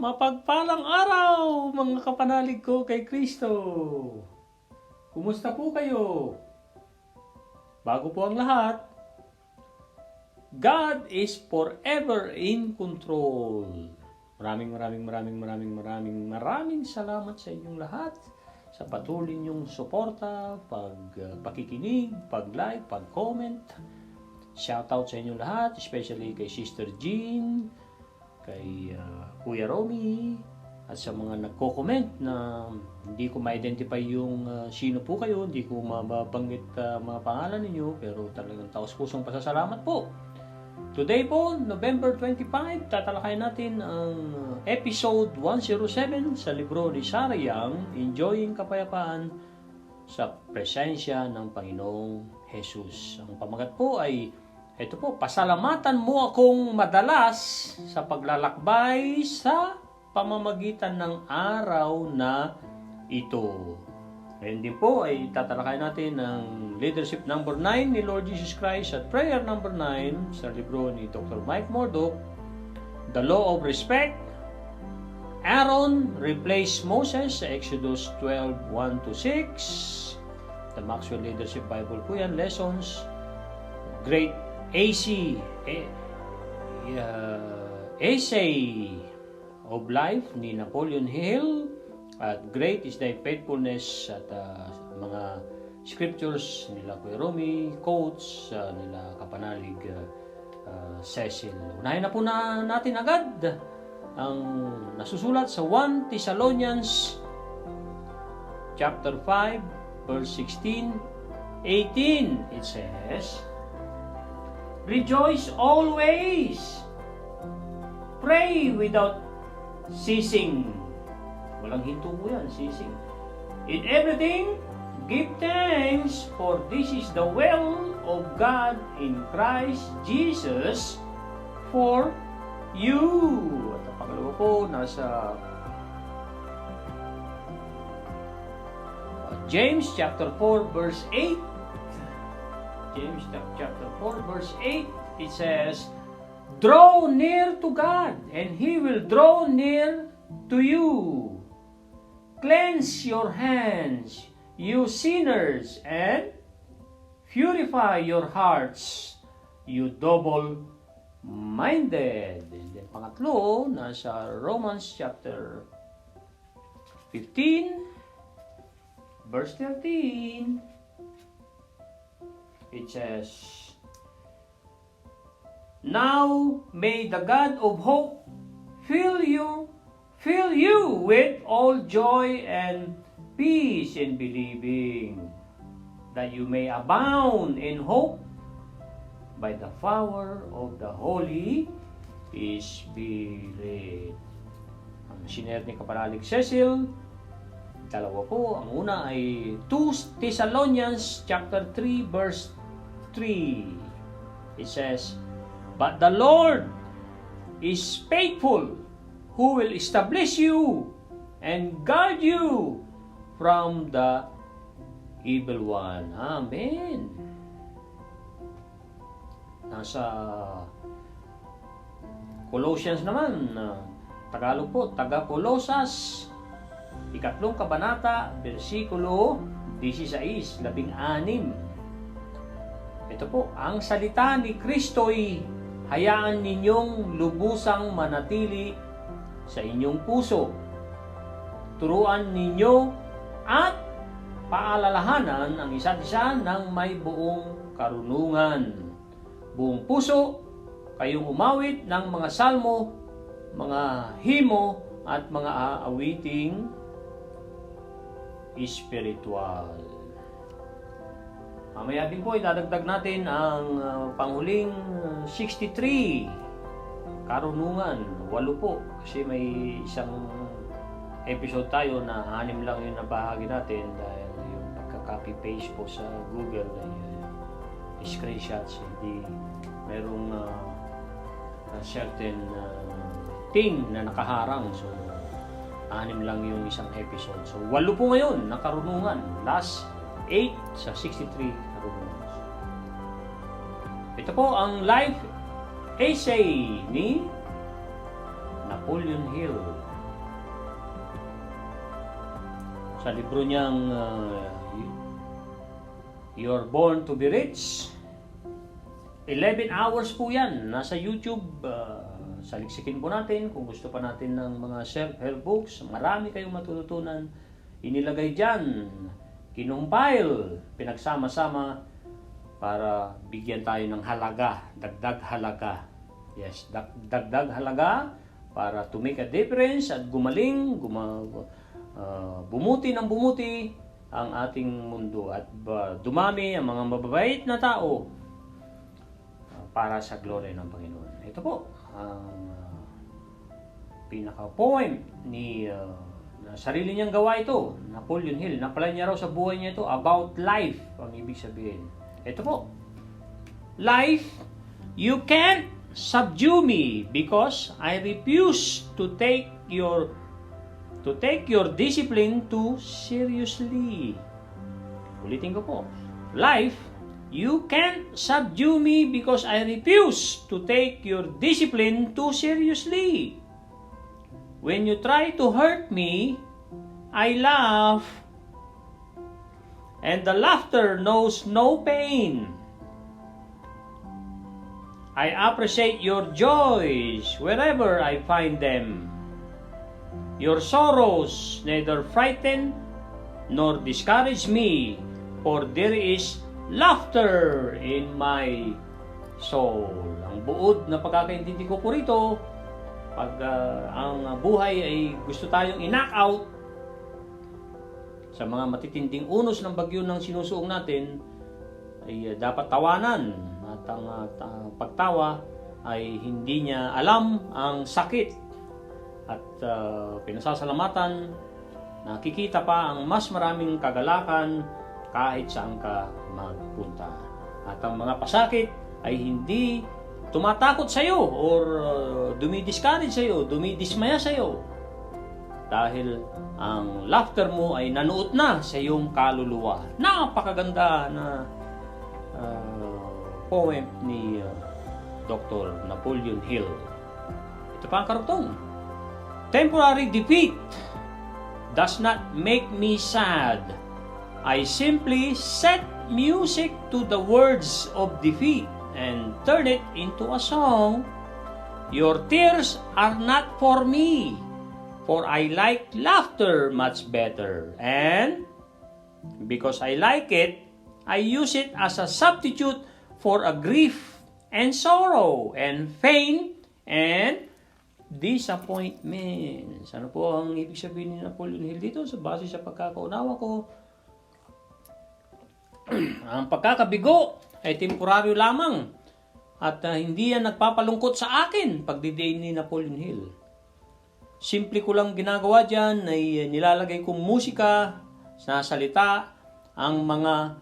Mapagpalang araw mga kapanalig ko kay Kristo. Kumusta po kayo? Bago po ang lahat, God is forever in control. Maraming salamat sa inyong lahat sa patuloy niyong suporta, pakikinig, pag-like, pag-comment. Shoutout sa inyong lahat, especially kay Sister Jean, kay Kuya Romy, at sa mga nagko-comment na hindi ko ma-identify yung sino po kayo, hindi ko mababanggit mga pangalan ninyo, pero talagang taos-pusong pasasalamat po. Today po, November 25, tatalakayin natin ang episode 107 sa libro ni Sarah Young, Enjoying Kapayapaan sa Presensya ng Panginoong Jesus. Ang pamagat po ay ito po, pasalamatan mo akong madalas sa paglalakbay sa pamamagitan ng araw na ito. Ngayon din po ay tatalakayin natin ang leadership number 9 ni Lord Jesus Christ at prayer number 9 sa libro ni Dr. Mike Murdock, The Law of Respect. Aaron replaced Moses sa Exodus 12:1-6. The Maxwell Leadership Bible po yan, lessons. Great Essay of Life ni Napoleon Hill at Great is Thy Faithfulness at mga scriptures nila Kuya Romy, quotes nila Kapanalig Cecil. Unahin na po natin agad ang nasusulat sa 1 Thessalonians chapter 5 verse 16-18. It says, Rejoice always. Pray without ceasing. Walang hinto po yan, ceasing. In everything, give thanks, for this is the will of God in Christ Jesus for you. At ang pangalawa po, nasa James chapter 4 verse 8. James chapter 4 verse 8, it says, Draw near to God, and He will draw near to you. Cleanse your hands, you sinners, and purify your hearts, you double-minded. And then pangatlo, nasa Romans chapter 15, verse 13, it says, Now may the God of hope fill you with all joy and peace in believing, that you may abound in hope by the power of the Holy Spirit. Ang sinare ni Kapanalig Cecil, dalawa po. Ang una ay 2 Thessalonians chapter 3 verse 3. It says, But the Lord is faithful, who will establish you and guard you from the evil one. Amen. Nasa Colossians naman, Tagalog po, taga-Colosas, ikatlong kabanata, versikulo 16. Ito po, ang salita ni Kristo'y hayaan ninyong lubusang manatili sa inyong puso. Turuan ninyo at paalalahanan ang isa't isa ng may buong karunungan. Buong puso, kayong umawit ng mga salmo, mga himo, at mga aawiting spiritual. Mamaya din po idadagdag natin ang panghuling 63, karunungan, 8 po. Kasi may isang episode tayo na 6 lang yung nabahagi natin dahil yung pagka-copy-paste po sa Google ay screenshots, hindi merong certain thing na nakaharang. So 6 lang yung isang episode. So 8 po ngayon na karunungan. Last 8 sa 63 karunungan. Ito po ang life essay ni Napoleon Hill. Sa libro niyang You're Born to be Rich. 11 hours po yan. Nasa YouTube. Saliksikin po natin kung gusto pa natin ng mga self-help books. Marami kayong matututunan. Inilagay dyan. Kinumpile. Pinagsama-sama para bigyan tayo ng halaga. Dagdag halaga. Yes, dagdag halaga para to make a difference at gumaling, bumuti ng bumuti ang ating mundo at dumami ang mga mababait na tao para sa glory ng Panginoon. Ito po ang pinaka-poem ni sarili niyang gawa ito, Napoleon Hill. Napalay niya raw sa buhay niya ito, about life ang ibig sabihin. Ito po, life, you can't subdue me because I refuse to take your discipline too seriously. Ulitin ko po. Life, you can't subdue me because I refuse to take your discipline too seriously. When you try to hurt me, I laugh, and the laughter knows no pain. I appreciate your joys wherever I find them. Your sorrows neither frighten nor discourage me, for there is laughter in my soul. Ang buod na pagkakaintindi ko po rito, pag ang buhay ay gusto tayong i-knock out sa mga matitinding unos ng bagyo ng sinusuong natin, ay dapat tawanan. At ang pagtawa ay hindi niya alam ang sakit. At pinasasalamatan, nakikita pa ang mas maraming kagalakan kahit saan ka magpunta. At ang mga pasakit ay hindi tumatakot sa iyo or dumidiscourage sa iyo, dumidismaya sa iyo. Dahil ang laughter mo ay nanuot na sa iyong kaluluwa. Napakaganda na poem ni Dr. Napoleon Hill. Ito pa ang karugtong. Temporary defeat does not make me sad. I simply set music to the words of defeat and turn it into a song. Your tears are not for me, for I like laughter much better. And because I like it, I use it as a substitute for a grief and sorrow and pain and disappointment. Ano po ang ibig sabihin ni Napoleon Hill dito? Sa base sa pagkakaunawa ko, ang pagkakabigo ay temporaryo lamang at hindi yan nagpapalungkot sa akin pagdidiin ni Napoleon Hill. Simple ko lang ginagawa dyan ay nilalagay kong musika sa salita ang mga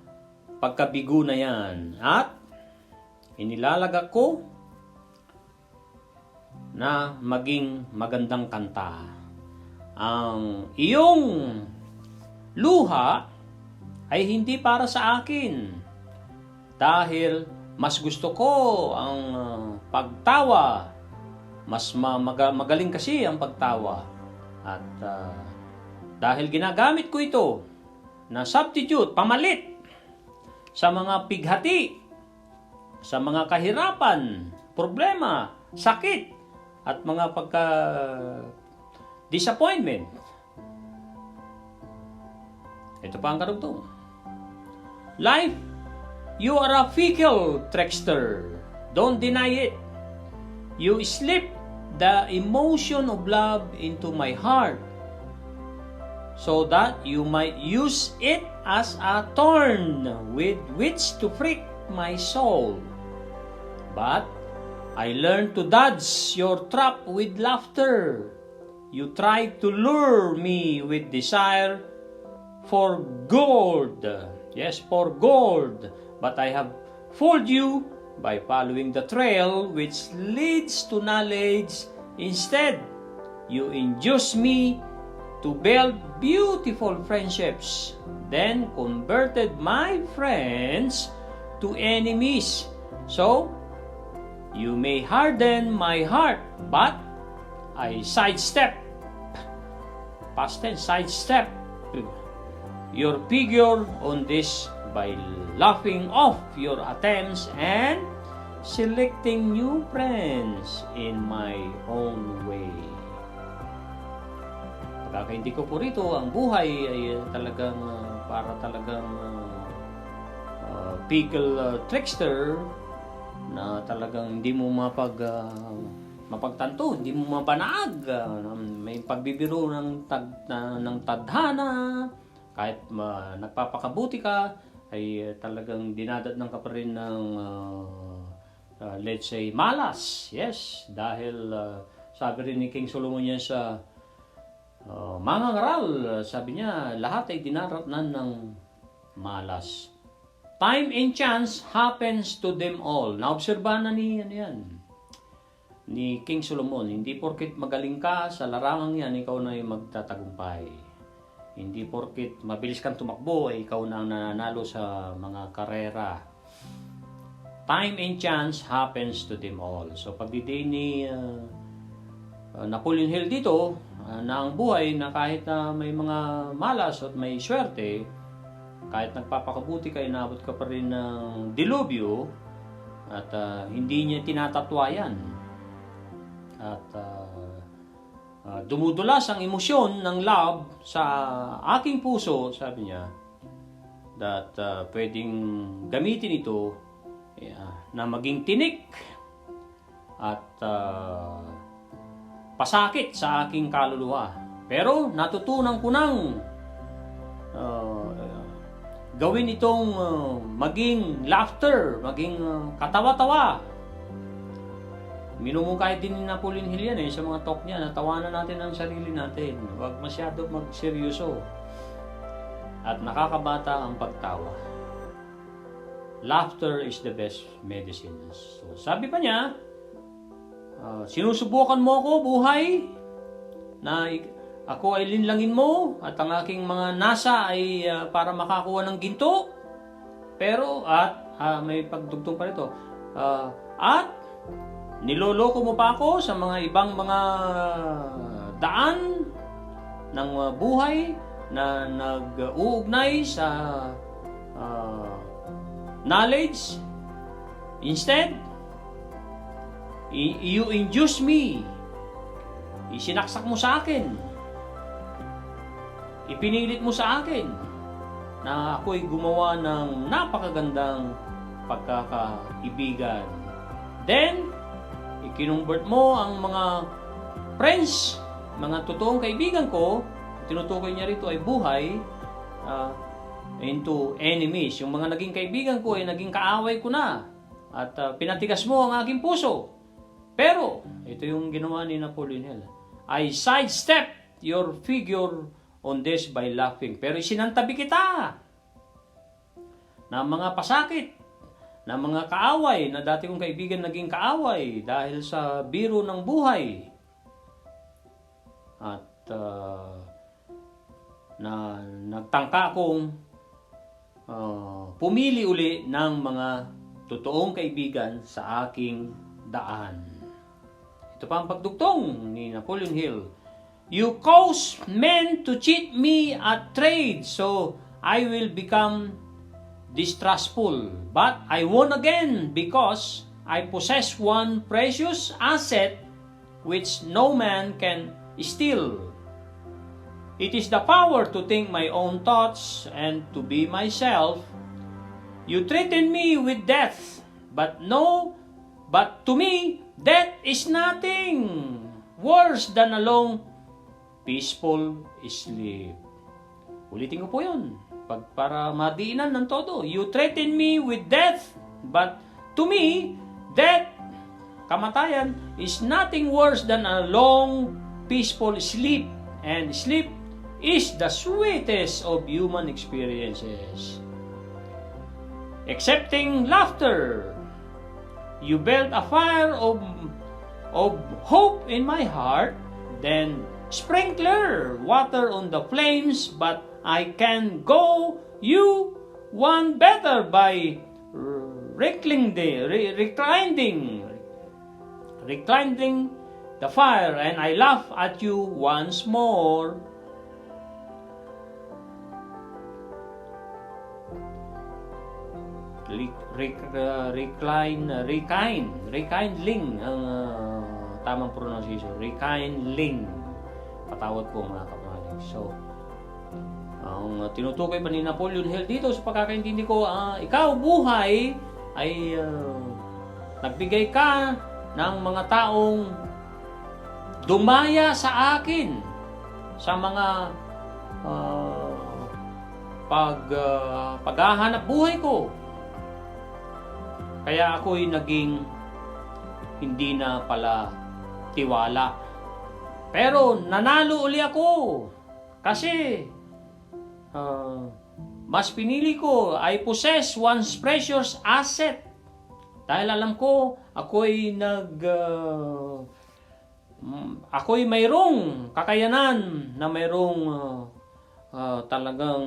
pagkabigo na yan at inilalagak ko na maging magandang kanta. Ang iyong luha ay hindi para sa akin dahil mas gusto ko ang pagtawa. Mas magaling kasi ang pagtawa. At dahil ginagamit ko ito na substitute, pamalit sa mga pighati, sa mga kahirapan, problema, sakit, at mga disappointment. Ito pa ang karugtong. Life, you are a fickle trickster. Don't deny it. You slip the emotion of love into my heart so that you might use it as a thorn with which to prick my soul. But I learned to dodge your trap with laughter. You tried to lure me with desire for gold. Yes, for gold. But I have fooled you by following the trail which leads to knowledge. Instead, you induce me to build beautiful friendships, then converted my friends to enemies. So, you may harden my heart, but I sidestep. Past tense, sidestep. your figure on this by laughing off your attempts and selecting new friends in my own way. Pagkakaintindi ko po rito, ang buhay ay talagang para talagang pickle trickster na talagang hindi mo mapagtanto, hindi mo mapanaag. May pagbibiro ng tadhana, kahit nagpapakabuti ka, ay talagang dinadatnan ka pa rin ng let's say malas. Yes, dahil sabi rin ni King Solomon yan sa mga ngaral, sabi niya, lahat ay dinaratnan ng malas. Time and chance happens to them all. Naobserbahan na ni King Solomon, hindi porket magaling ka sa larangang yan, ikaw na yung magtatagumpay. Hindi porket mabilis kang tumakbo, ikaw na ang nananalo sa mga karera. Time and chance happens to them all. So pagdiday ni Napoleon Hill dito, na ang buhay na kahit na may mga malas at may swerte, kahit nagpapakabuti ka, inabot ka pa rin ng dilubyo at hindi niya tinatatwa yan. At dumudulas ang emosyon ng love sa aking puso, sabi niya, that pwedeng gamitin ito na maging tinik at pasakit sa aking kaluluwa. Pero natutunan ko nang gawin itong maging laughter, maging katawa-tawa. Minumungkay din ni Napoleon Hill yan sa mga talk niya, natawanan natin ang sarili natin. Huwag masyado magseryoso. At nakakabata ang pagtawa. Laughter is the best medicine. So, sabi pa niya, sinusubukan mo ako, buhay, na ako ay linlangin mo at ang aking mga nasa ay para makakuha ng ginto. Pero may pagdugtong pa rito. At niloloko mo pa ako sa mga ibang mga daan ng buhay na nag-uugnay sa knowledge. Instead, you induce me. Isinaksak mo sa akin. Ipinilit mo sa akin na ako'y gumawa ng napakagandang pagkakaibigan. Then, ikinumbert mo ang mga friends, mga totoong kaibigan ko, tinutukoy niya rito ay buhay, into enemies. Yung mga naging kaibigan ko ay naging kaaway ko na at pinatigas mo ang aking puso. Pero, ito yung ginawa ni Napoleon Hill. I sidestep your figure on this by laughing. Pero isinantabi kita na mga pasakit, na mga kaaway, na dati kong kaibigan naging kaaway dahil sa biro ng buhay. At na nagtangka kong pumili uli ng mga totoong kaibigan sa aking daan. Ito pa ang pagdugtong ni Napoleon Hill. You cause men to cheat me at trade, so I will become distrustful. But I won again because I possess one precious asset which no man can steal. It is the power to think my own thoughts and to be myself. You threaten me with death, but to me, death is nothing worse than a long peaceful sleep. Ulitin ko po yun. Para madiinan ng todo. You threaten me with death, but to me, death, kamatayan, is nothing worse than a long, peaceful sleep. And sleep is the sweetest of human experiences. Excepting laughter, you built a fire of hope in my heart, then sprinkler water on the flames, but I can go you one better by reclining the fire, and I laugh at you once more. Rekindling ang tamang pronunciation. Rekindling. Patawad po mga kapanalig. So, ang tinutukoy pa ni Napoleon Hill dito sa pagkakaintindi ko, ikaw buhay ay nagbigay ka ng mga taong dumaya sa akin sa mga paghahanap buhay ko. Kaya ako'y naging hindi na pala tiwala. Pero nanalo uli ako kasi mas pinili ko I possess one's precious asset. Dahil alam ko ako'y mayroong kakayanan na mayroong talagang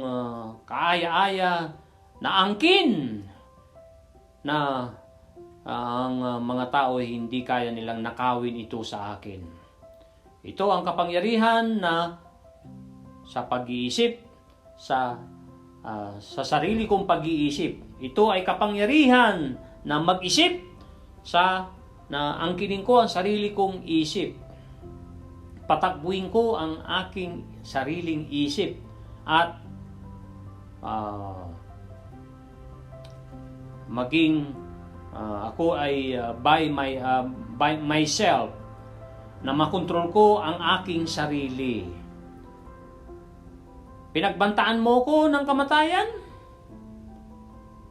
kaaya-aya na angkin na ang mga tao hindi kaya nilang nakawin ito sa akin. Ito ang kapangyarihan na sa pag-iisip, sa sarili kong pag-iisip. Ito ay kapangyarihan na mag-isip na angkinin ko ang sarili kong isip. Patakbuhin ko ang aking sariling isip at maging ako ay by myself na makontrol ko ang aking sarili. Pinagbantaan mo ko ng kamatayan,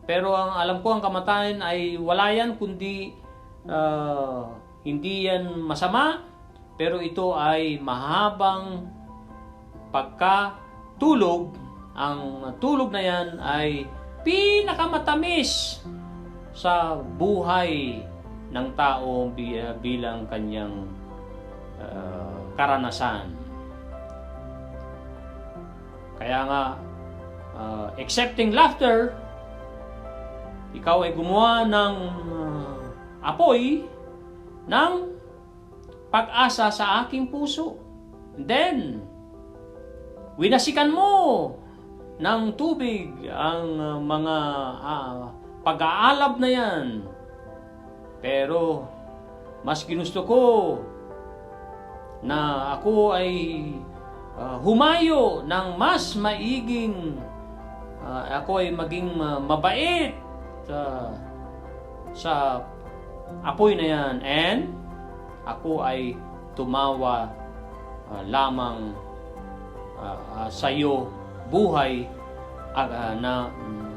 pero ang alam ko ang kamatayan ay wala yan kundi hindi yan masama, pero ito ay mahabang pagkatulog. Ang tulog na yan ay pinakamatamis sa buhay ng tao bilang kanyang karanasan. Kaya nga, accepting laughter, ikaw ay gumawa ng apoy ng pag-asa sa aking puso. And then, winasikan mo ng tubig ang mga pag-aalab na yan. Pero, mas ginusto ko na ako ay humayo ng mas maiging, ako ay maging mabait sa apoy na yan, and ako ay tumawa lamang sa iyo buhay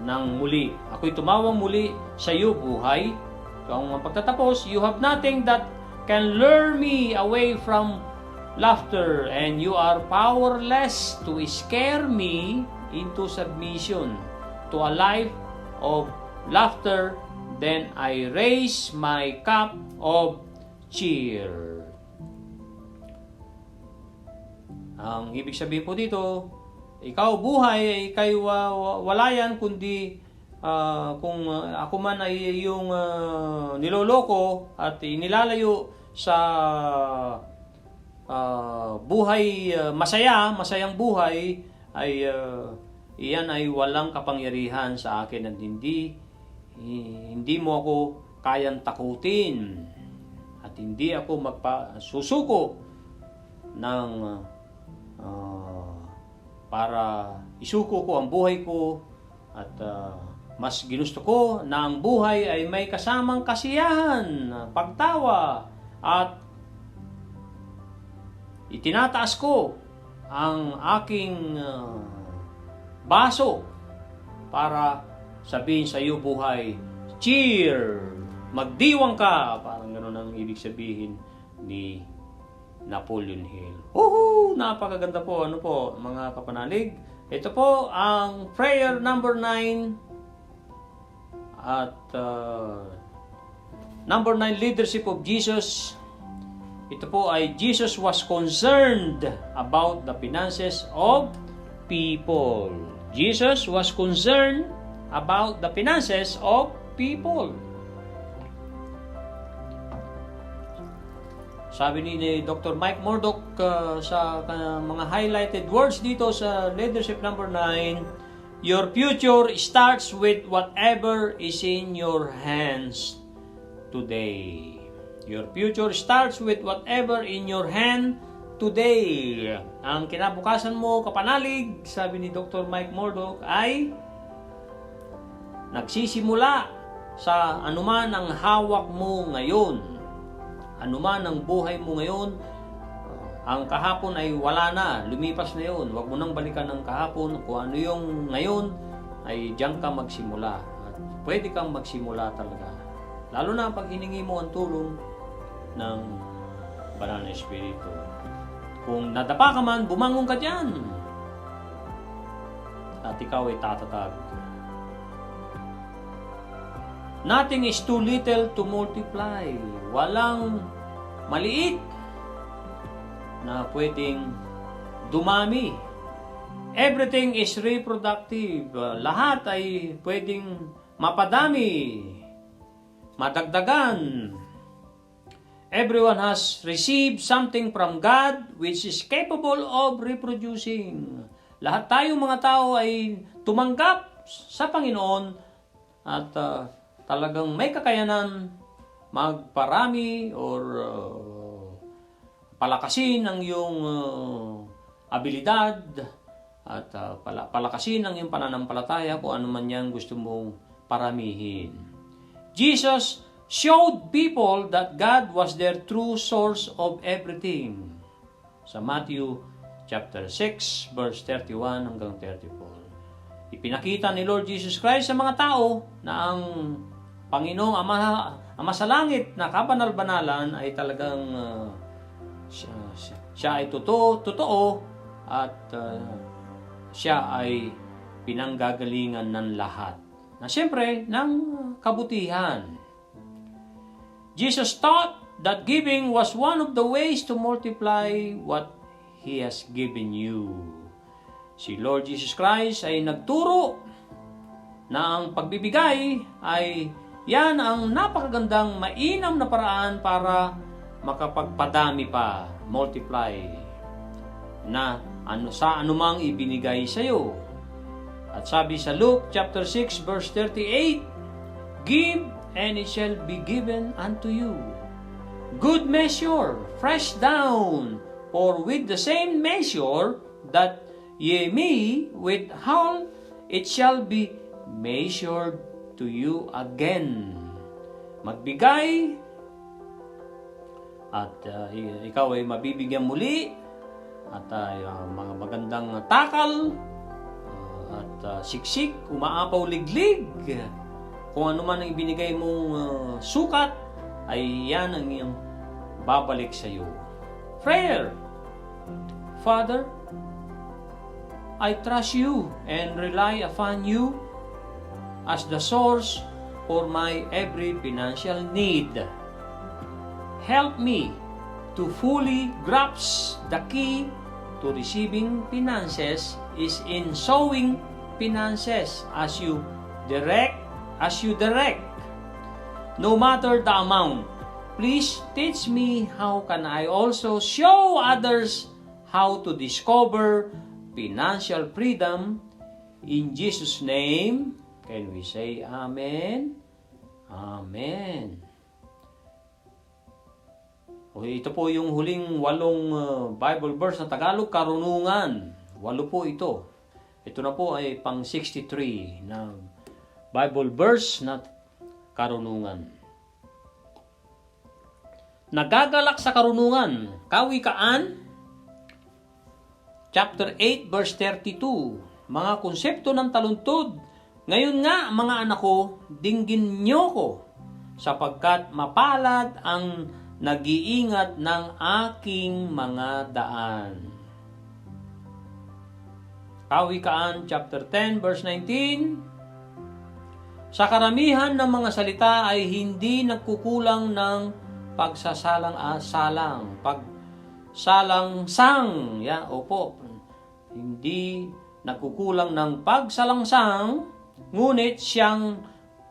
ng muli. Ako'y tumawang muli sa iyo buhay. So ang pagtatapos, you have nothing that can lure me away from laughter, and you are powerless to scare me into submission to a life of laughter. Then I raise my cup of cheer. Ang ibig sabihin po dito, ikaw buhay, ikay wala yan kundi kung ako man ay yung niloloko at inilalayo sa buhay masayang buhay, ay iyan ay walang kapangyarihan sa akin at hindi mo ako kayang takutin at hindi ako magpasusuko ng para isuko ko ang buhay ko, at mas ginusto ko na ang buhay ay may kasamang kasiyahan, pagtawa, at itinataas ko ang aking baso para sabihin sa iyo buhay, cheer, magdiwang ka. Parang gano'n ang ibig sabihin ni Napoleon Hill. Napakaganda po, mga kapanalig. Ito po ang prayer number 9 at number 9, leadership of Jesus. Ito po ay Jesus was concerned about the finances of people. Jesus was concerned about the finances of people. Sabi ni Dr. Mike Murdock sa mga highlighted words dito sa leadership number 9, Your future starts with whatever is in your hands today. Your future starts with whatever in your hand today. Ang kinabukasan mo, kapanalig, sabi ni Dr. Mike Murdock, ay nagsisimula sa anuman ang hawak mo ngayon. Anuman ang buhay mo ngayon, ang kahapon ay wala na, lumipas na yun. Huwag mo nang balikan ng kahapon. Kung ano yung ngayon, ay diyan ka magsimula. At pwede kang magsimula talaga. Lalo na pag hiningi mo ang tulong ng Banal na Espiritu. Kung nadapa ka man, bumangon ka dyan. At ikaw ay tatatag. Nothing is too little to multiply. Walang maliit na pwedeng dumami. Everything is reproductive. Lahat ay pwedeng mapadami, madagdagan. Everyone has received something from God which is capable of reproducing. Lahat tayong mga tao ay tumanggap sa Panginoon at talagang may kakayanan magparami or palakasin ang iyong abilidad at palakasin ang iyong pananampalataya kung ano man yan gusto mong paramihin. Jesus showed people that God was their true source of everything. Sa Matthew chapter 6 verse 31 hanggang 34. Ipinakita ni Lord Jesus Christ sa mga tao na ang Panginoong Ama sa langit na kabanal-banalan ay talagang siya ay totoo at siya ay pinanggagalingan ng lahat. Na siyempre, ng kabutihan. Jesus taught that giving was one of the ways to multiply what He has given you. Si Lord Jesus Christ ay nagturo na ang pagbibigay ay yan ang napakagandang mainam na paraan para makapagpadami pa, multiply, na sa anumang ibinigay sa iyo. At sabi sa Luke chapter 6 verse 38, give and it shall be given unto you. Good measure, fresh down, or with the same measure that ye may withhold, it shall be measured to you again. Magbigay at ikaw ay mabibigyan muli at mga magandang takal at siksik, umaapaw liglig. Kung ano man ang ibinigay mong sukat ay yan ang iyong babalik sa iyo. Prayer. Father, I trust you and rely upon you as the source for my every financial need. Help me to fully grasp the key to receiving finances is in sowing finances as you direct. No matter the amount, please teach me how can I also show others how to discover financial freedom. In Jesus' name, can we say Amen? Amen. Okay, ito po yung huling 8 Bible verse na Tagalog, karunungan. 8 po ito. Ito na po ay pang 63 na Bible verse na karunungan. Nagagalak sa karunungan. Kawikaan, chapter 8, verse 32. Mga konsepto ng taluntod. Ngayon nga, mga anak ko, dinggin niyo ko, sapagkat mapalad ang nag-iingat ng aking mga daan. Kawikaan, chapter 10, verse 19. Sa karamihan ng mga salita ay hindi nagkukulang ng pagsalangsang. Yan, opo. Hindi nagkukulang ng pagsalangsang, ngunit siyang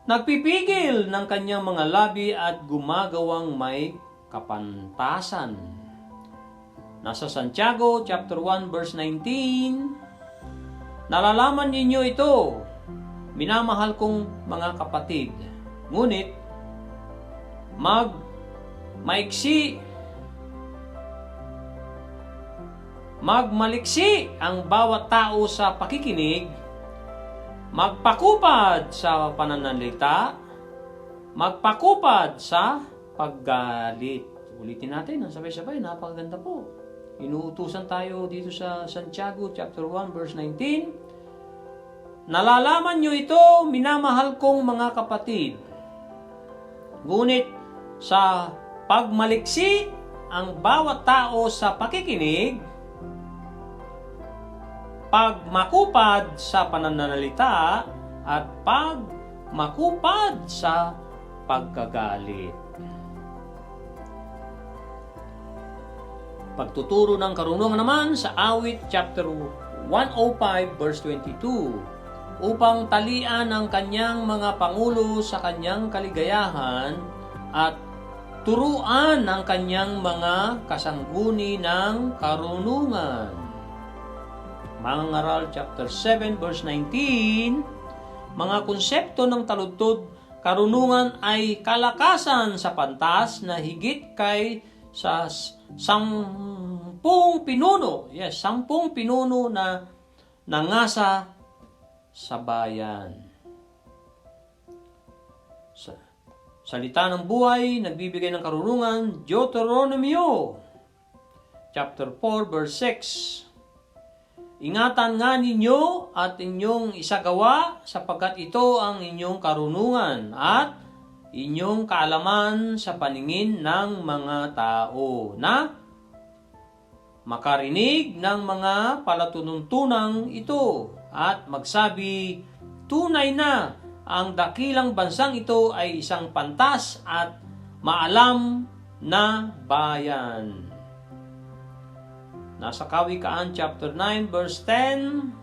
nagpipigil ng kanyang mga labi at gumagawang may kapantasan. Nasa Santiago chapter 1 verse 19, Nalalaman ninyo ito, minamahal kong mga kapatid. Ngunit, magmaliksi ang bawat tao sa pakikinig, magpakupad sa pananalita, magpakupad sa paggalit. Ulitin natin, sabay-sabay, napakaganda po. Inuutusan tayo dito sa Santiago chapter 1 verse 19. Nalalaman nyo ito, minamahal kong mga kapatid. Ngunit sa pagmaliksi ang bawat tao sa pakikinig, pagmakupad sa pananalita, at pagmakupad sa pagkagalit. Pagtuturo ng karunungan naman sa Awit chapter 105 verse 22, upang talian ang kanyang mga pangulo sa kanyang kaligayahan at turuan ang kanyang mga kasangguni ng karunungan. Mangaral chapter 7 verse 19, mga konsepto ng taludtod karunungan ay kalakasan sa pantas na higit kay sa 10 pinuno. Yes, 10 pinuno na nangasa sa bayan. Salita ng buhay, nagbibigay ng karunungan, Deuteronomio chapter 4 verse 6. Ingatan nga ninyo at inyong isagawa sapagkat ito ang inyong karunungan at inyong kaalaman sa paningin ng mga tao na makarinig ng mga palatuntunang ito at magsabi, tunay na ang dakilang bansang ito ay isang pantas at maalam na bayan. Nasa Kawikaan chapter 9 verse 10,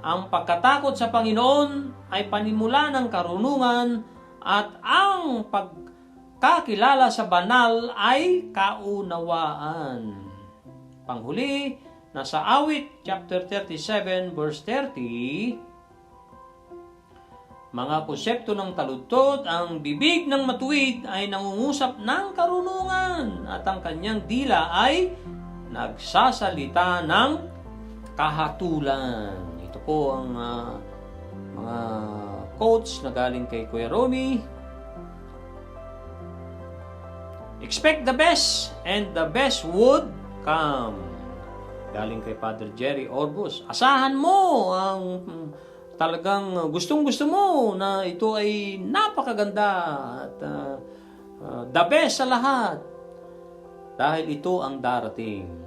ang pagkatakot sa Panginoon ay panimula ng karunungan at ang pagkakilala sa banal ay kaunawaan. Panghuli, nasa Awit chapter 37 verse 30, mga konsepto ng taludtod, ang bibig ng matuwid ay nangungusap ng karunungan at ang kanyang dila ay nagsasalita ng kahatulan. Ito po ang mga quotes na galing kay Kuya Romy. Expect the best and the best would come. Galing kay Father Jerry Orbus. Asahan mo ang talagang gustong-gusto mo na ito ay napakaganda at the best sa lahat. Dahil ito ang darating.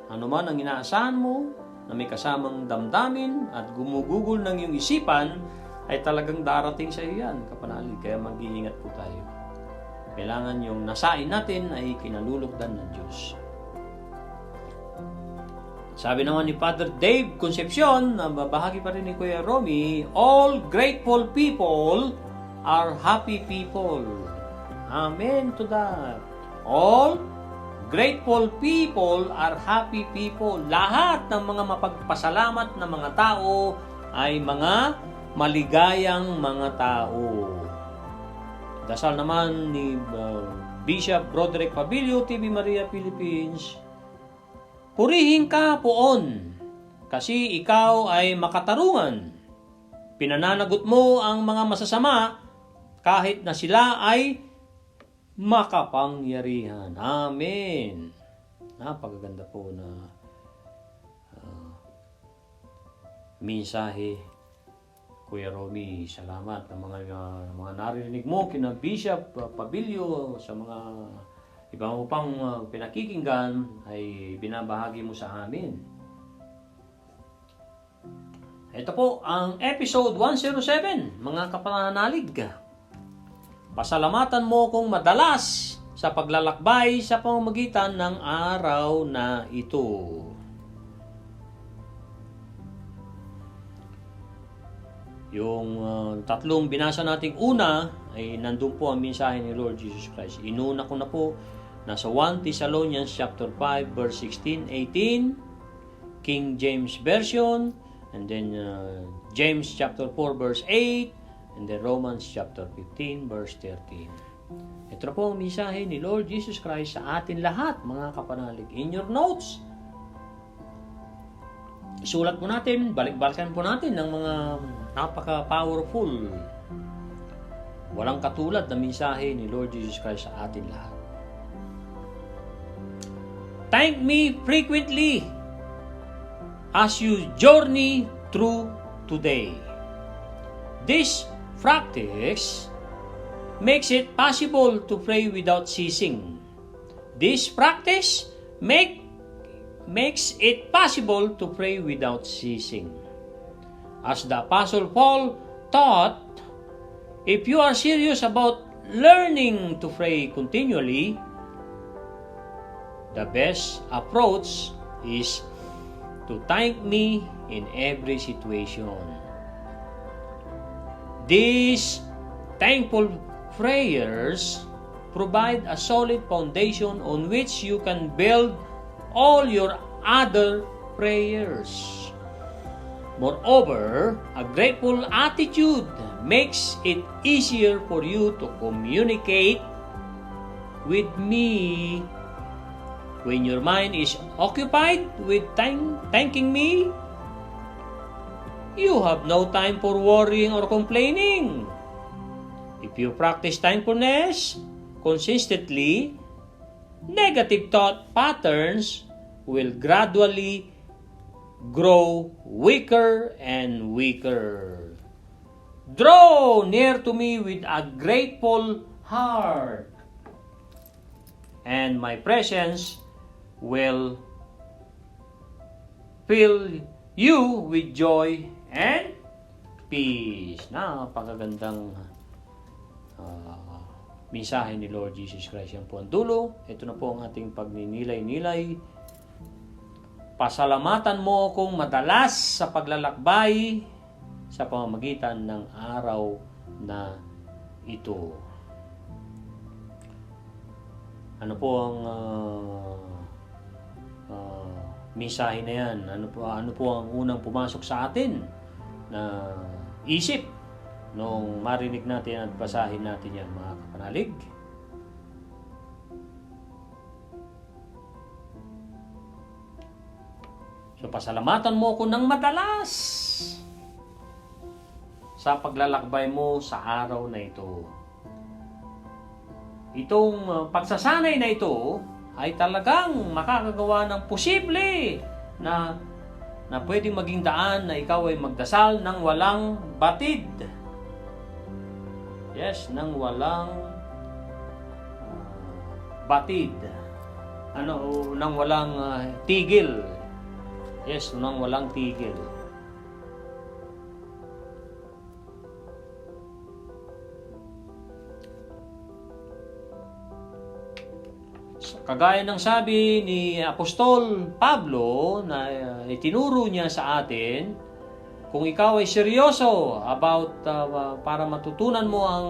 Ano man ang inaasahan mo, na may kasamang damdamin at gumugugol ng iyong isipan, ay talagang darating sa iyo yan, kapanalig. Kaya mag-iingat po tayo. Kailangan yung nasain natin ay kinalulugdan ng Diyos. Sabi naman ni Father Dave Concepcion, na babahagi pa rin ni Kuya Romy, all grateful people are happy people. Amen to that. All grateful people are happy people. Lahat ng mga mapagpasalamat na mga tao ay mga maligayang mga tao. Dasal naman ni Bishop Broderick Pabilio, TV Maria Philippines, purihin ka poon, kasi ikaw ay makatarungan. Pinananagot mo ang mga masasama, kahit na sila ay makapangyarihan. Amen. Napakaganda po na mensahe, Kuya Romy. Salamat ng mga narinig mo kina Bishop Pabilio, sa mga iba mo pang pinakikinggan ay binabahagi mo sa amin. Ito po ang episode 107, mga kapananalig. Pasalamatan mo kung madalas sa paglalakbay sa pamamagitan ng araw na ito. Yung tatlong binasa nating una ay nandun po ang mensahe ni Lord Jesus Christ. Inuna ko na po, nasa 1 Thessalonians chapter 5 verse 16-18. King James Version, and then James chapter 4 verse 8, and then Romans chapter 15 verse 13. Ito na po ang mensahe ni Lord Jesus Christ sa atin lahat, mga kapanalig. In your notes, sulat po natin, balik-balikan po natin ng mga napaka-powerful, walang katulad na mensahe ni Lord Jesus Christ sa atin lahat. Thank me frequently as you journey through today. This practice makes it possible to pray without ceasing. This practice makes it possible to pray without ceasing. As the Apostle Paul taught, if you are serious about learning to pray continually, the best approach is to thank me in every situation. These thankful prayers provide a solid foundation on which you can build all your other prayers. Moreover, a grateful attitude makes it easier for you to communicate with me. When your mind is occupied with thanking me, you have no time for worrying or complaining. If you practice thankfulness consistently, negative thought patterns will gradually grow weaker and weaker. Draw near to me with a grateful heart, and my presence will fill you with joy and peace. Napakagandang mensahe ni Lord Jesus Christ. Yan po ang dulo. Ito na po ang ating pagninilay-nilay. Pasalamatan mo akong madalas sa paglalakbay sa pamamagitan ng araw na ito. Ano po ang mensahe na yan? Ano po ang unang pumasok sa atin na isip nung marinig natin at basahin natin yan, mga kapanalig? So, pasalamatan mo ko ng madalas sa paglalakbay mo sa araw na ito. Itong pagsasanay na ito ay talagang makakagawa ng posible na pwedeng maging daan na ikaw ay magdasal ng walang batid. Yes, nang walang batid. Nang walang tigil. Yes, nang walang tigil. Kagaya ng sabi ni Apostol Pablo na itinuro niya sa atin, kung ikaw ay seryoso about para matutunan mo ang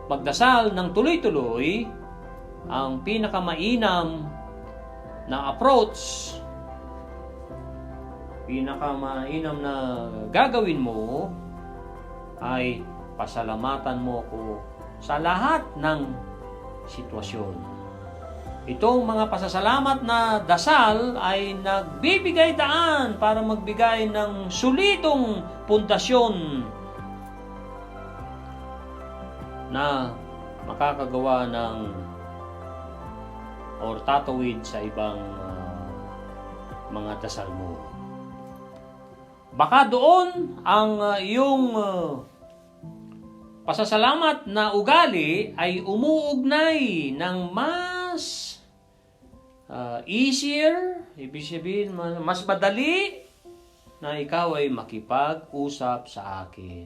magdasal ng tuloy-tuloy, ang pinakamainam na approach, pinakamainam na gagawin mo ay pasalamatan mo ko sa lahat ng sitwasyon. Itong mga pasasalamat na dasal ay nagbibigay daan para magbigay ng solidong pundasyon na makakagawa ng or tatawid sa ibang mga dasal mo. Baka doon ang iyong pasasalamat na ugali ay umuugnay ng mas easier, ibig sabihin mas madali na ikaw ay makipag-usap sa akin.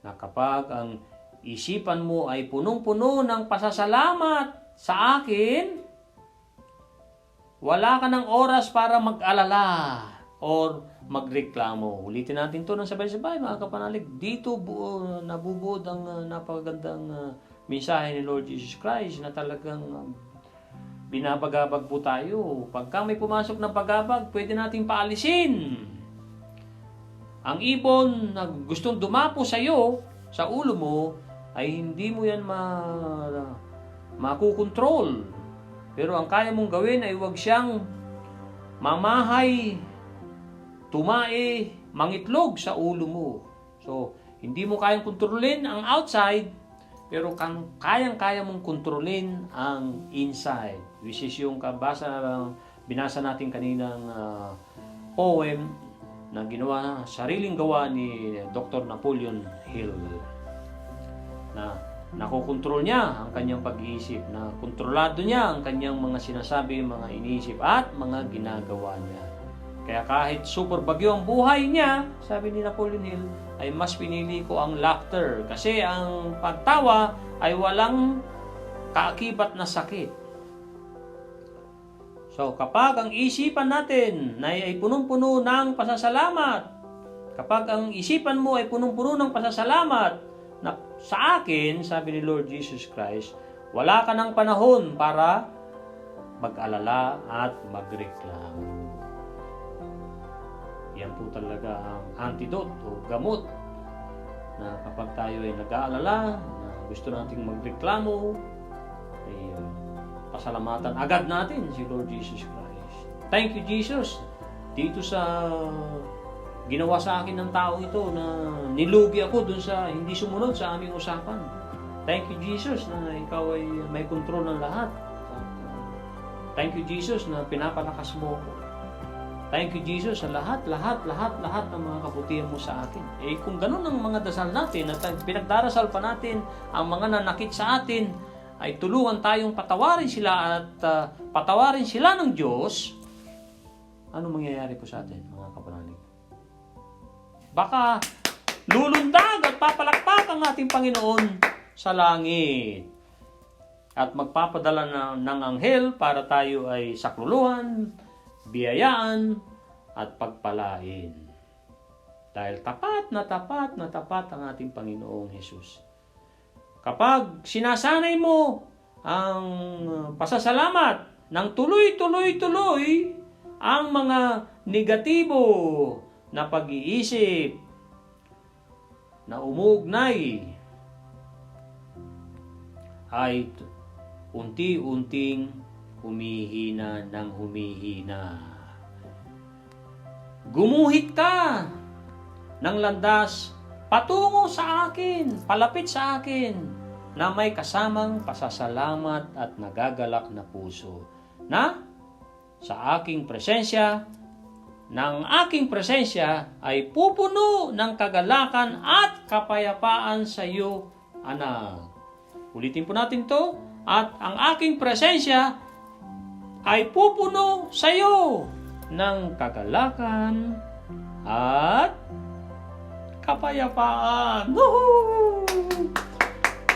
Na kapag ang isipan mo ay punong-puno ng pasasalamat sa akin, wala ka ng oras para mag-alala or magreklamo. Ulitin natin to ng sabay-sabay, mga kapanalig. Dito nabubuod ang napakagandang mensahe ni Lord Jesus Christ na talagang binabagabag po tayo. Pagka may pumasok na bagabag, pwede nating paalisin. Ang ibon na gustong dumapo sa iyo, sa ulo mo, ay hindi mo yan makukontrol. Pero ang kaya mong gawin ay huwag siyang mamahay, tumae, mangitlog sa ulo mo. So, hindi mo kayang kontrolin ang outside, pero kayang-kaya mong kontrolin ang inside. Which is yung binasa natin kaninang poem na ginawa, sariling gawa ni Dr. Napoleon Hill. Na nakokontrol niya ang kanyang pag-iisip, na kontrolado niya ang kanyang mga sinasabi, mga iniisip at mga ginagawa niya. Kaya kahit super bagyo ang buhay niya, sabi ni Napoleon Hill, ay mas pinili ko ang laughter kasi ang pagtawa ay walang kaakibat na sakit. So kapag ang isipan natin ay punong-puno ng pasasalamat, kapag ang isipan mo ay punong-puno ng pasasalamat, na sa akin, sabi ni Lord Jesus Christ, wala ka ng panahon para mag-alala at magreklamo. Yan po talaga ang antidote o gamot na kapag tayo ay nag-aalala, na gusto nating magreklamo, ay pasalamatan agad natin si Lord Jesus Christ. Thank you, Jesus. Dito sa ginawa sa akin ng tao ito na nilugi ako dun sa hindi sumunod sa aming usapan. Thank you, Jesus, na ikaw ay may kontrol ng lahat. Thank you, Jesus, na pinapalakas mo ako. Thank you, Jesus, sa lahat ng mga kabutihan mo sa atin. Eh, kung ganun ang mga dasal natin, at pinagdarasal pa natin ang mga nanakit sa atin, ay tulungan tayong patawarin sila at patawarin sila ng Diyos, ano mangyayari po sa atin, mga kapanalig? Baka lulundag at papalakpak ang ating Panginoon sa langit at magpapadala ng anghel para tayo ay sakluluhan, biyayaan at pagpalain. Dahil tapat na tapat ang ating Panginoong Hesus. Kapag sinasanay mo ang pasasalamat ng tuloy-tuloy ang mga negatibo na pag-iisip na umuugnay, ay unti-unting humihina ng humihina. Gumuhit ka ng landas patungo sa akin, palapit sa akin, na may kasamang pasasalamat at nagagalak na puso, na sa aking presensya, ng aking presensya ay pupuno ng kagalakan at kapayapaan sa iyo, anak. Ulitin po natin to. At ang aking presensya ay pupuno sa iyo ng kagalakan at kapayapaan. Woohoo!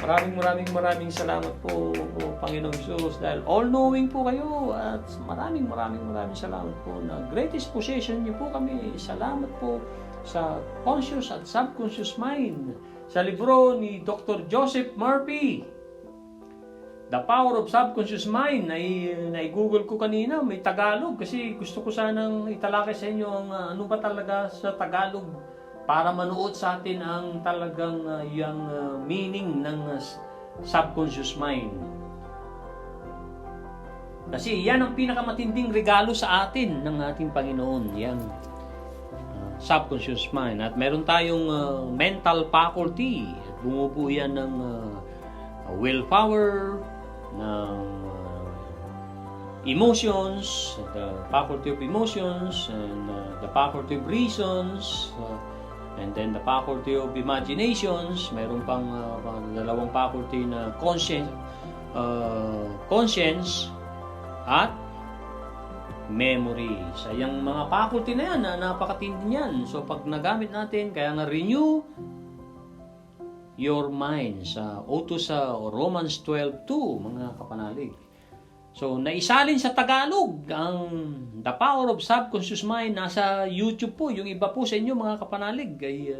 Maraming salamat po, Panginoong Jesus, dahil all-knowing po kayo, at maraming salamat po na greatest possession niyo po kami. Salamat po sa conscious at subconscious mind. Sa libro ni Dr. Joseph Murphy, The Power of Subconscious Mind, ay Google ko kanina, may Tagalog, kasi gusto ko sanang italakay sa inyo ang ano ba talaga sa Tagalog para manuot sa atin ang talagang yung meaning ng subconscious mind. Kasi yan ang pinakamatinding regalo sa atin ng ating Panginoon, yan subconscious mind. At meron tayong mental faculty, bumubuo yan ng willpower, ng emotions, the faculty of emotions, and the faculty of reasons, and then the faculty of imaginations. Meron pang dalawang faculty na conscience at memory. Sa yung mga faculty na yan, napakatindi niyan. So pag nagamit natin, kaya nga renew your mind sa Romans 12:2, mga kapanalig. So naisalin sa Tagalog ang The Power of Subconscious Mind, nasa YouTube po. Yung iba po sa inyo, mga kapanalig, ay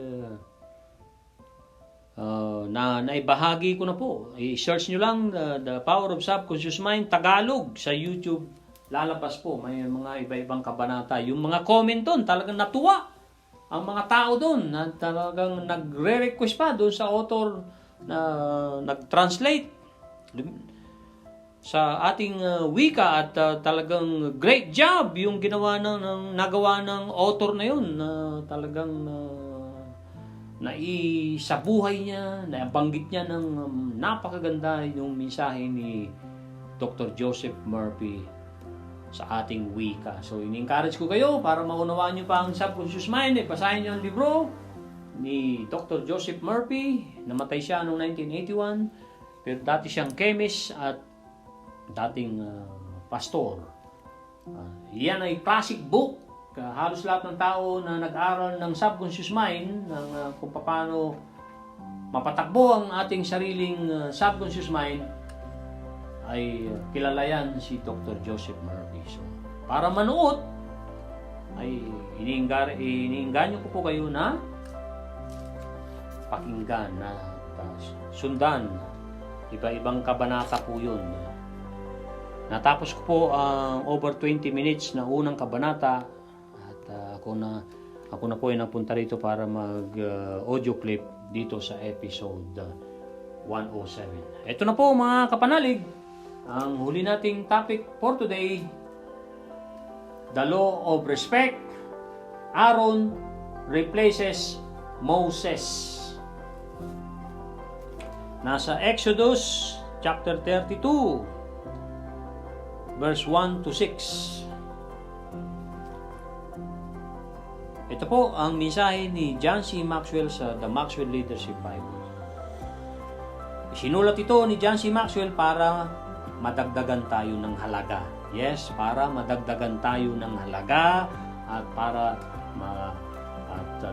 na naibahagi ko na po. I-search nyo lang the Power of Subconscious Mind Tagalog sa YouTube. Lalabas po, may mga iba-ibang kabanata. Yung mga comment doon, talagang natuwa ang mga tao doon na talagang nagre-request pa doon sa author na nag-translate sa ating wika, at talagang great job yung nagawa ng author na yun, na talagang naisabuhay niya, nabanggit niya ng napakaganda yung mensahe ni Dr. Joseph Murphy sa ating wika. So, in-encourage ko kayo para maunawaan nyo pa ang subconscious mind. Basahin nyo ang libro ni Dr. Joseph Murphy. Namatay siya noong 1981. Pero dati siyang chemist at dating pastor. Yan ay classic book. Halos lahat ng tao na nag-aral ng subconscious mind, ng kung paano mapatakbo ang ating sariling subconscious mind, ay kilala yan si Dr. Joseph Murphy. So, para manood, ay iniinganyo ko po kayo na pakinggan, na sundan. Iba-ibang kabanata po yun. Natapos ko po ang over 20 minutes na unang kabanata, at ako na po ay napunta rito para mag audio clip dito sa episode 107. Ito na po mga kapanalig, ang huli nating topic for today, the law of respect. Aaron replaces Moses. Nasa Exodus chapter 32 verse 1 to 6. Ito po ang mensahe ni John C. Maxwell sa The Maxwell Leadership Bible. Sinulat ito ni John C. Maxwell para madagdagan tayo ng halaga. Yes, para madagdagan tayo ng halaga at para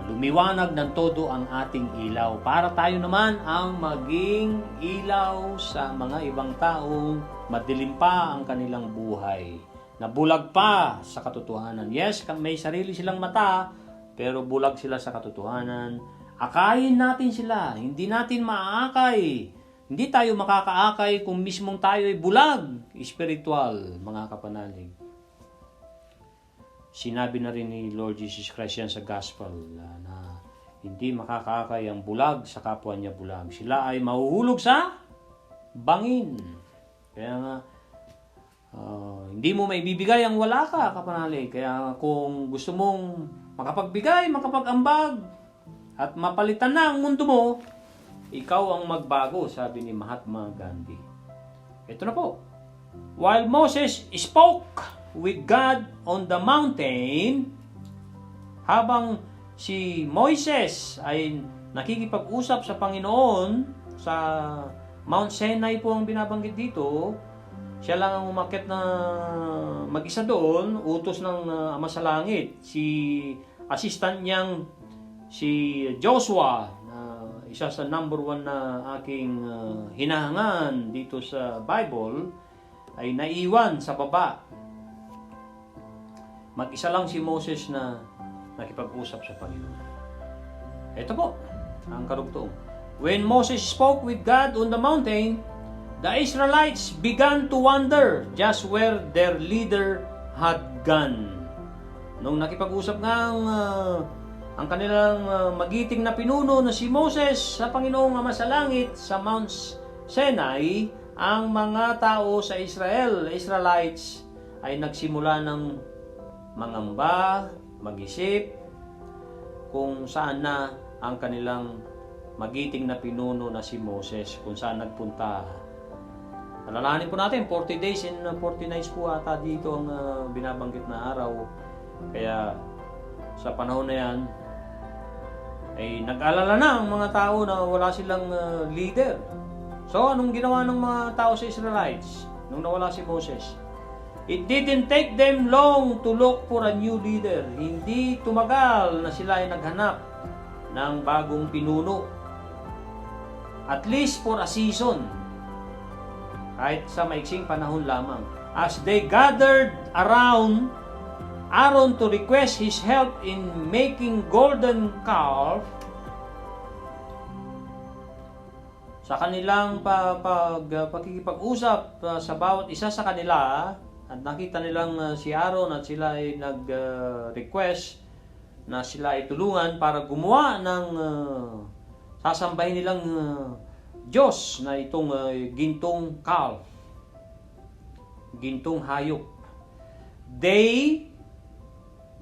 lumiwanag ng todo ang ating ilaw. Para tayo naman ang maging ilaw sa mga ibang taong madilim pa ang kanilang buhay, nabulag pa sa katotohanan. Yes, may sarili silang mata, pero bulag sila sa katotohanan. Akayin natin sila, hindi natin maaakay. Hindi tayo makakaakay kung mismong tayo ay bulag, spiritual, mga kapanalig. Sinabi na rin ni Lord Jesus Christ yan sa Gospel na hindi makakaakay ang bulag sa kapwa niya bulag. Sila ay mahuhulog sa bangin. Kaya nga, hindi mo maibibigay ang wala ka, kapanalig. Kaya kung gusto mong makapagbigay, makapag-ambag, at mapalitan na ang mundo mo, ikaw ang magbago, sabi ni Mahatma Gandhi. Ito na po. While Moses spoke with God on the mountain, habang si Moises ay nakikipag-usap sa Panginoon sa Mount Sinai po ang binabanggit dito, siya lang ang umakyat na mag-isa doon, utos ng Ama sa Langit. Si assistant niyang si Joshua, isa sa number 1 na aking hinahangan dito sa Bible, ay naiwan sa baba. Mag-isa lang si Moses na nakipag-usap sa Panginoon. Ito po ang karugtong. When Moses spoke with God on the mountain, the Israelites began to wonder just where their leader had gone. Nung nakipag-usap nga ang kanilang magiting na pinuno na si Moses sa Panginoong Ama sa Langit sa Mount Sinai, ang mga tao sa Israelites, ay nagsimula ng mangamba, mag-isip kung saan na ang kanilang magiting na pinuno na si Moses, kung saan nagpunta. Alalahanin po natin, 40 days and 40 nights po ata dito ang binabanggit na araw. Kaya sa panahon na yan, ay nag-alala na ang mga tao na wala silang leader. So, anong ginawa ng mga tao sa Israelites nung nawala si Moses? It didn't take them long to look for a new leader. Hindi tumagal na sila ay naghanap ng bagong pinuno. At least for a season. Kahit sa maiksing panahon lamang. As they gathered around Aaron to request his help in making golden calf, sa kanilang pakikipag-usap sa bawat isa sa kanila, at nakita nilang si Aaron at sila ay nag-request na sila ay tulungan para gumawa ng sasambahin nilang Diyos na itong gintong calf, gintong hayop. They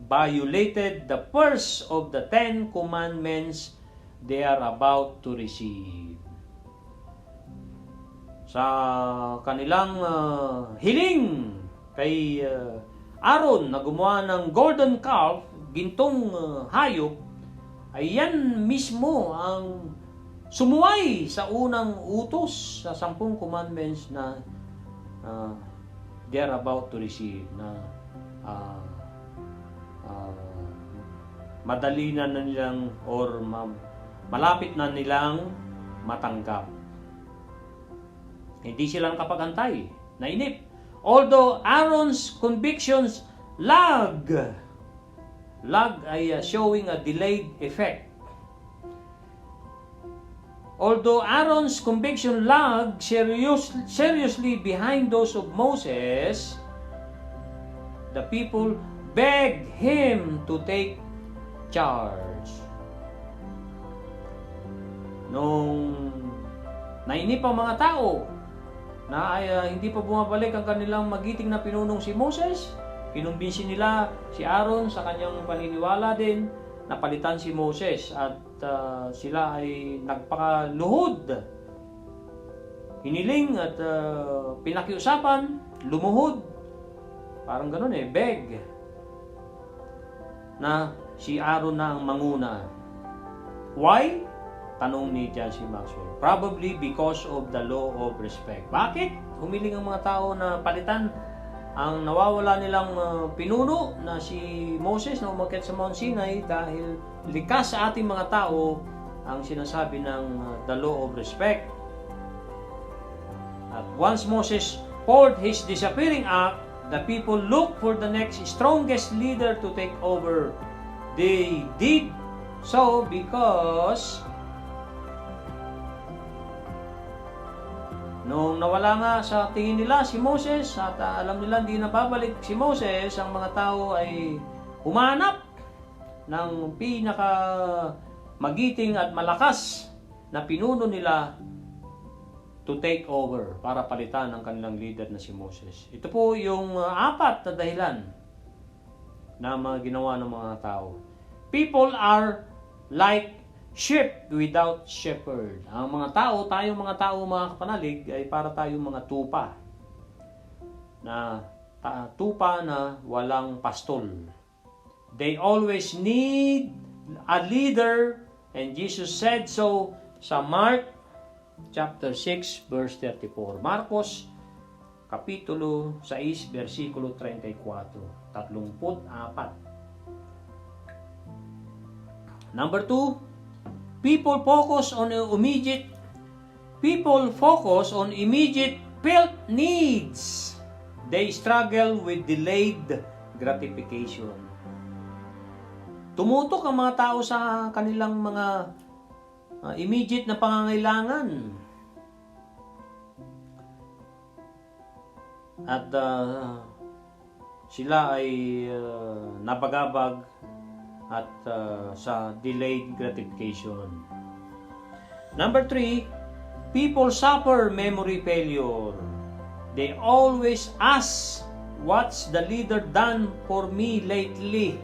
violated the first of the 10 commandments they are about to receive. Sa kanilang hiling kay Aaron na gumawa ng golden calf, gintong hayop, ay yan mismo ang sumuway sa unang utos sa 10 commandments na they are about to receive, na madali na nilang or malapit na nilang matanggap. Hindi sila nakapag-antay, nainip. Although Aaron's convictions lag ay showing a delayed effect. Although Aaron's conviction lagged seriously behind those of Moses, the people begged him to take charge. Nung nainip ang mga tao na hindi pa bumabalik ang kanilang magiting na pinunong si Moses, kinumbinsi nila si Aaron sa kanyang paniniwala din na palitan si Moses, at sila ay nagpakaluhod, hiniling at pinakiusapan, lumuhod, parang ganun beg, na si Aaron na ang manguna. Why? Tanong ni John C. Maxwell. Probably because of the law of respect. Bakit? Humiling ang mga tao na palitan ang nawawala nilang pinuno na si Moses na umakyat sa Mount Sinai, dahil likas sa ating mga tao ang sinasabi ng the law of respect. At once Moses poured his disappearing act, the people looked for the next strongest leader to take over. They did so because nung nawala nga sa tingin nila si Moses at alam nila hindi na babalik si Moses, ang mga tao ay humanap ng pinaka magiting at malakas na pinuno nila to take over para palitan ang kanilang leader na si Moses. Ito po yung apat na dahilan na mga ginawa ng mga tao. People are like sheep without shepherd. Ang mga tao, tayong mga tao, mga kapanalig, ay para tayong mga tupa na walang pastol. They always need a leader, and Jesus said so sa Mark chapter 6 verse 34. Marcos kapitulo 6 versikulo 34. 34. Number 2, People focus on immediate felt needs. They struggle with delayed gratification. Tumutok ang mga tao sa kanilang mga immediate na pangangailangan. At sila ay napagabag at sa delayed gratification. Number 3, people suffer memory failure. They always ask, what's the leader done for me lately?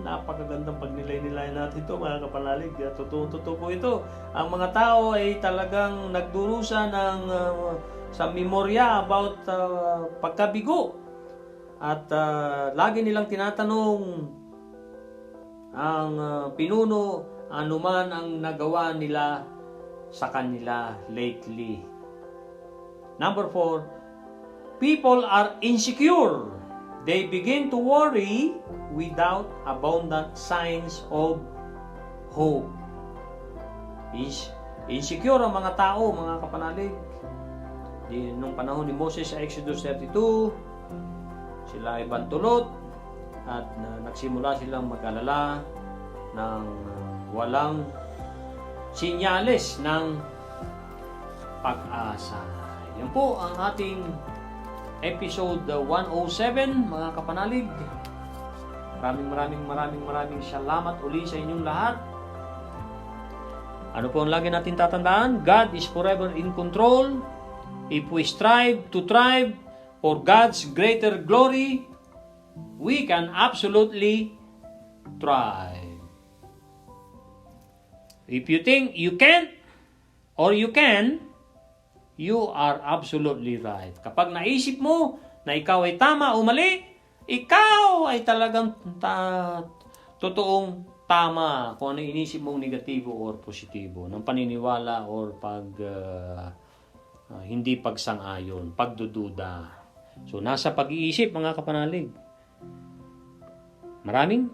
Napakagandang pagnilay-nilay natin ito, mga kapanalig. Totoo po ito. Ang mga tao ay talagang nagdurusa ng sa memorya about pagkabigo. At lagi nilang tinatanong ang pinuno anuman ang nagawa nila sa kanila lately. Number 4, people are insecure. They begin to worry without abundant signs of hope. Insecure ang mga tao, mga kapanalig. Nung panahon ni Moses sa Exodus 32, sila ay bantulot at nagsimula silang mag-alala ng walang sinyales ng pag-asa. Yan po ang ating episode 107, mga kapanalig. Maraming salamat uli sa inyong lahat. Ano po ang lagi natin tatandaan? God is forever in control. If we strive to thrive for God's greater glory, we can absolutely thrive. If you think you can't or you can, you are absolutely right. Kapag naisip mo na ikaw ay tama o mali, ikaw ay talagang totoong tama kung ano inisip mong negatibo or positibo ng paniniwala or hindi pagsang-ayon, pagdududa. So, nasa pag-iisip, mga kapanalig. Maraming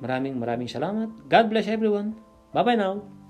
salamat. God bless everyone. Bye-bye now.